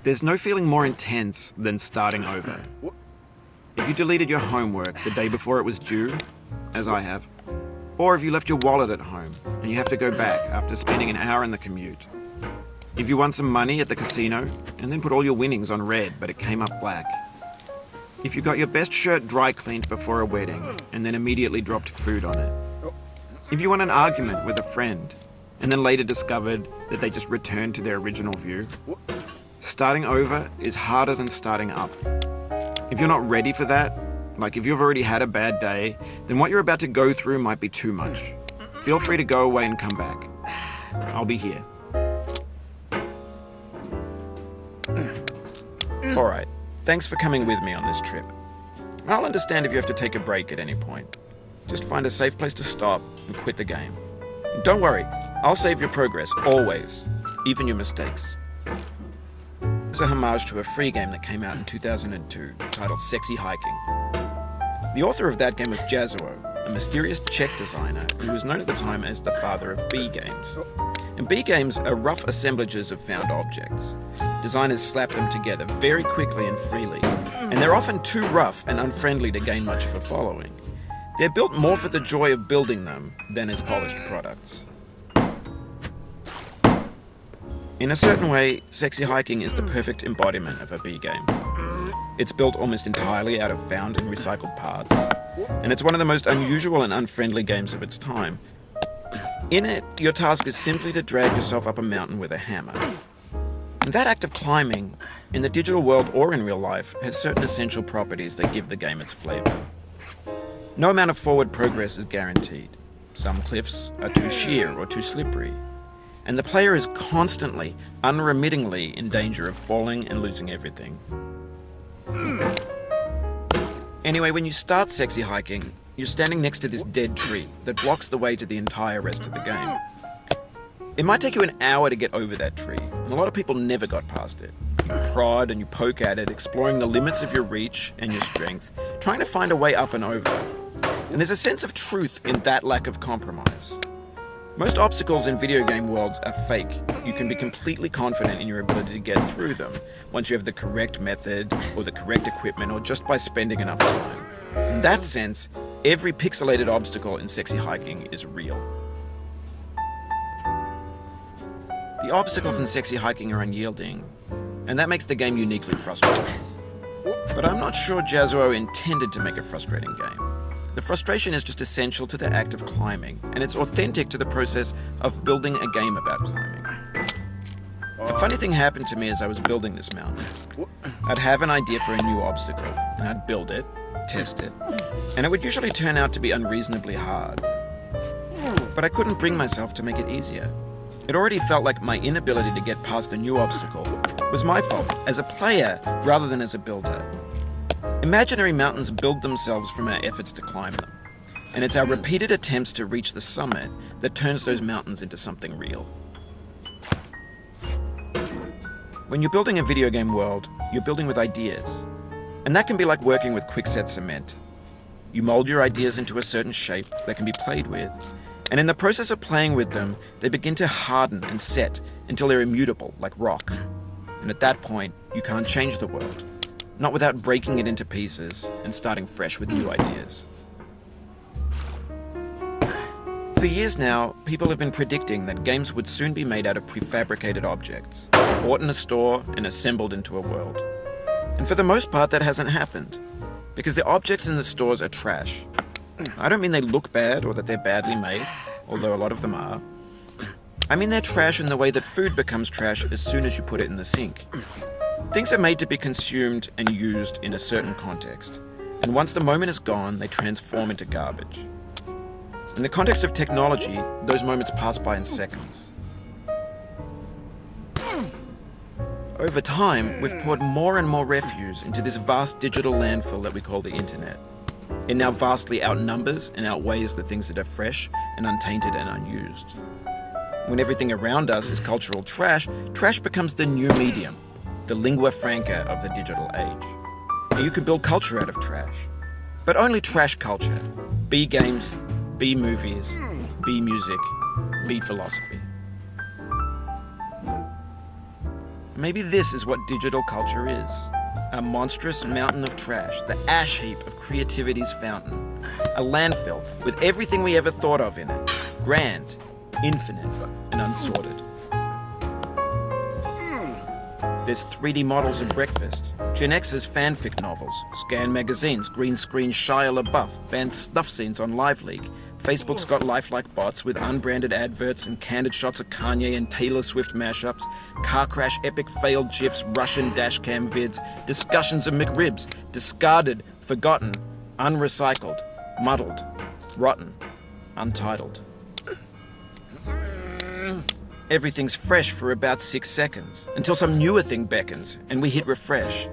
There's no feeling more intense than starting over. If you deleted your homework the day before it was due, as I have, or if you left your wallet at home and you have to go back after spending an hour in the commute. If you won some money at the casino and then put all your winnings on red but it came up black. If you got your best shirt dry cleaned before a wedding and then immediately dropped food on it. If you won an argument with a friend and then later discovered that they just returned to their original view. Starting over is harder than starting up. If you're not ready for that, like if you've already had a bad day, then what you're about to go through might be too much. Feel free to go away and come back. I'll be here. Alright, thanks for coming with me on this trip. I'll understand if you have to take a break at any point. Just find a safe place to stop and quit the game. And don't worry, I'll save your progress, always, even your mistakes. It's a homage to a free game that came out in 2002 titled Sexy Hiking. The author of that game was Jazzuo, a mysterious Czech designer who was known at the time as the father of B games. And B games are rough assemblages of found objects. Designers slap them together very quickly and freely, and they're often too rough and unfriendly to gain much of a following. They're built more for the joy of building them than as polished products. In a certain way, Sexy Hiking is the perfect embodiment of a B game. It's built almost entirely out of found and recycled parts, and it's one of the most unusual and unfriendly games of its time. In it, your task is simply to drag yourself up a mountain with a hammer. And that act of climbing, in the digital world or in real life, has certain essential properties that give the game its flavor. No amount of forward progress is guaranteed. Some cliffs are too sheer or too slippery. And the player is constantly, unremittingly in danger of falling and losing everything. Anyway, when you start Sexy Hiking, you're standing next to this dead tree that blocks the way to the entire rest of the game. It might take you an hour to get over that tree, and a lot of people never got past it. You prod and you poke at it, exploring the limits of your reach and your strength, trying to find a way up and over. And there's a sense of truth in that lack of compromise. Most obstacles in video game worlds are fake. You can be completely confident in your ability to get through them once you have the correct method or the correct equipment or just by spending enough time. In that sense, every pixelated obstacle in Sexy Hiking is real. The obstacles in Sexy Hiking are unyielding, and that makes the game uniquely frustrating. But I'm not sure Jazzuo intended to make a frustrating game. The frustration is just essential to the act of climbing, and it's authentic to the process of building a game about climbing. A funny thing happened to me as I was building this mountain. I'd have an idea for a new obstacle, and I'd build it, test it, and it would usually turn out to be unreasonably hard. But I couldn't bring myself to make it easier. It already felt like my inability to get past the new obstacle was my fault as a player rather than as a builder. Imaginary mountains build themselves from our efforts to climb them, and it's our repeated attempts to reach the summit that turns those mountains into something real. When you're building a video game world, you're building with ideas, and that can be like working with quickset cement. You mold your ideas into a certain shape that can be played with, and in the process of playing with them, they begin to harden and set until they're immutable, like rock. And at that point, you can't change the world. Not without breaking it into pieces and starting fresh with new ideas. For years now, people have been predicting that games would soon be made out of prefabricated objects, bought in a store and assembled into a world. And for the most part, that hasn't happened, because the objects in the stores are trash. I don't mean they look bad or that they're badly made, although a lot of them are. I mean they're trash in the way that food becomes trash as soon as you put it in the sink. Things are made to be consumed and used in a certain context, and once the moment is gone, they transform into garbage. In the context of technology, those moments pass by in seconds. Over time, we've poured more and more refuse into this vast digital landfill that we call the internet. It now vastly outnumbers and outweighs the things that are fresh and untainted and unused. When everything around us is cultural trash, trash becomes the new medium, the lingua franca of the digital age. You can build culture out of trash, but only trash culture. B games, B movies, B music, B philosophy. Maybe this is what digital culture is. A monstrous mountain of trash, the ash heap of creativity's fountain. A landfill with everything we ever thought of in it. Grand, infinite, and unsorted. There's 3D models of breakfast, Gen X's fanfic novels, scan magazines, green screen Shia LaBeouf, banned snuff scenes on LiveLeak. Facebook's got lifelike bots with unbranded adverts and candid shots of Kanye and Taylor Swift mashups, car crash epic failed GIFs, Russian dashcam vids, discussions of McRibs, discarded, forgotten, unrecycled, muddled, rotten, untitled. Everything's fresh for about 6 seconds, until some newer thing beckons, and we hit refresh.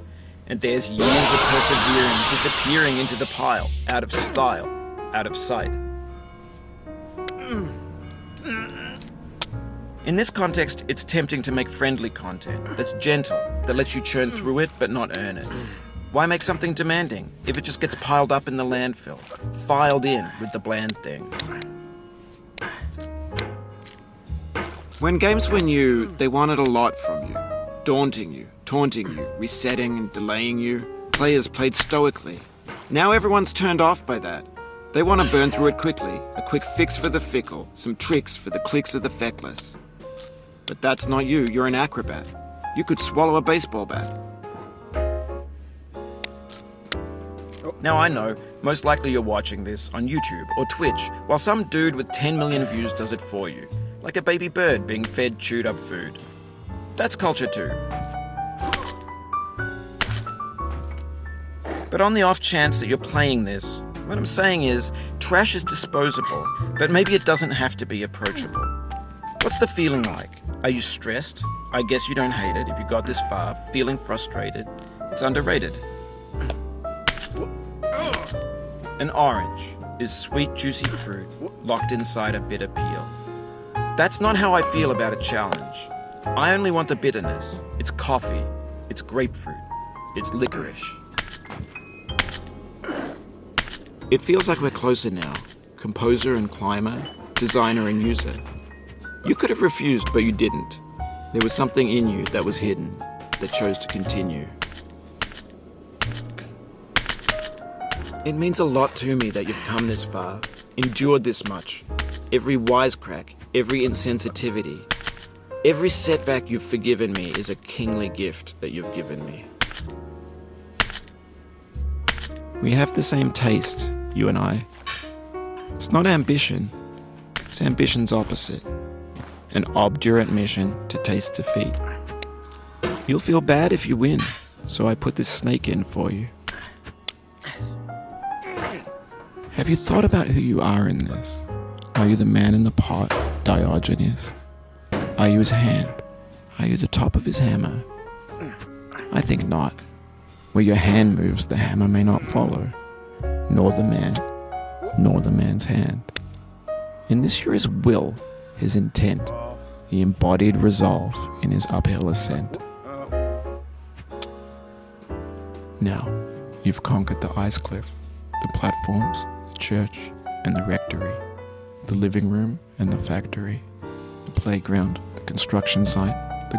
And there's years of persevering, disappearing into the pile, out of style, out of sight. In this context, it's tempting to make friendly content that's gentle, that lets you churn through it but not earn it. Why make something demanding if it just gets piled up in the landfill, filed in with the bland things? When games were new, they wanted a lot from you. Daunting you, taunting you, resetting and delaying you. Players played stoically. Now everyone's turned off by that. They want to burn through it quickly, a quick fix for the fickle, some tricks for the clicks of the feckless. But that's not you, you're an acrobat. You could swallow a baseball bat. Now I know, most likely you're watching this on YouTube or Twitch, while some dude with 10 million views does it for you, like a baby bird being fed chewed up food. That's culture too. But on the off chance that you're playing this, what I'm saying is, trash is disposable, but maybe it doesn't have to be approachable. What's the feeling like? Are you stressed? I guess you don't hate it if you got this far. Feeling frustrated? It's underrated. An orange is sweet, juicy fruit locked inside a bitter peel. That's not how I feel about a challenge. I only want the bitterness. It's coffee. It's grapefruit. It's licorice. It feels like we're closer now. Composer and climber, designer and user. You could have refused, but you didn't. There was something in you that was hidden, that chose to continue. It means a lot to me that you've come this far, endured this much. Every wisecrack, every insensitivity, every setback you've forgiven me is a kingly gift that you've given me. We have the same taste, you and I. It's not ambition, it's ambition's opposite. An obdurate mission to taste defeat. You'll feel bad if you win, so I put this snake in for you. Have you thought about who you are in this? Are you the man in the pot, Diogenes? Are you his hand? Are you the top of his hammer? I think not. Where your hand moves, the hammer may not follow, nor the man, nor the man's hand. In this you're his will, his intent, the embodied resolve in his uphill ascent. Now, you've conquered the ice cliff, the platforms, the church, and the rectory, the living room and the factory, the playground, the construction site, the